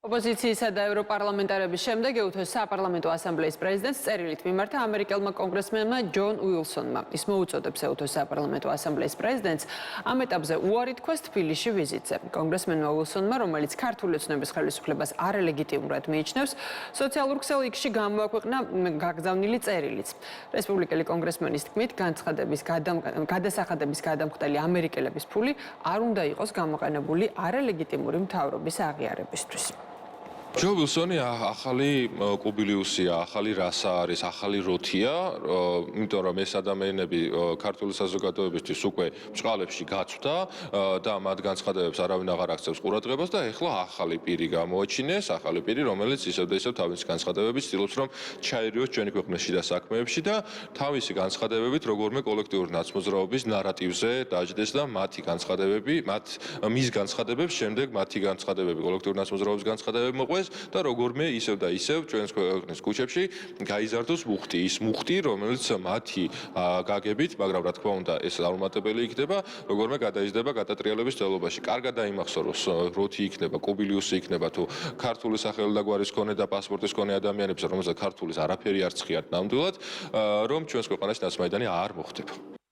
ოპოზიციისა და ევროპარლამენტარების შემდეგ EUTH-ის საპარლამენტო ასამბლეის პრეზიდენტს წერილით მიმართა ამერიკელმა კონგრესმენმა ჯონ უილსონმა. ის მოუწოდებს EUTH-ის საპარლამენტო ასამბლეის პრეზიდენტს ამ ეტაპზე უარი თქვას თბილისში ვიზიტზე. კონგრესმენმა უილსონმა, რომელიც ქართული ოცნების ხელისუფლებას არალეგიტიმურად მიიჩნევს, სოციალურ ქსელ X-ში გამოაქვეყნა გაგზავნილი წერილიც. რესპუბლიკელი კონგრესმენის თქმით, გადასახადების გადამხდელი ამერიკელების ფული არ უნდა იყოს გამოყენებული არალეგიტიმური მთავრობის აღიარებისთვის. ჯო უილსონი ახალი კუბილიუსია, ახალი რასა არის, ახალი როთია, იმიტომ რომ ეს ადამიანები ქართული საზოგადოებისთვის უკვე ბჭყალებში გაწვდა და მათ განცხადებებს არავინ აღარ აქცევს ყურადღებას და ეხლა ახალი პირი გამოაჩინეს, ახალი პირი, რომელიც ისევ და ისევ თავისი განცხადებებით ცდილობს რომ ჩაერიოს ჩვენი ქვეყნის შიდა საქმეებში და თავისი განცხადებებით როგორმე კოლექტიური ნაცმოძრაობის ნარატივზე დაждდეს და მის განცხადებებს შემდეგ მათი განცხადებები კოლექტიური ნაცმოძრაობის განცხადებები მოყვეს და როგორმე ისევ და ისევ ჩვენს ქვეყნის ქუჩებში გაიზარდოს მუხტი, ის მუხტი, რომელიც მათი გაგებით, მაგრამ რა თქმა უნდა, ეს არუმატებელი იქნება, როგორმე გადაიზრდება გადატრიალების ძალობაში. კარგად დაიმახსოვროს, როთი იქნება, კუბილიუსი იქნება თუ ქართული სახელი და გვარის მქონე და პასპორტის მქონე ადამიანებს, რომელსაც ქართულის არაფერი არ ცხიათ ნამდვილად, რომ ჩვენს ქვეყანაში ნაცმაიდანი არ მოხდება.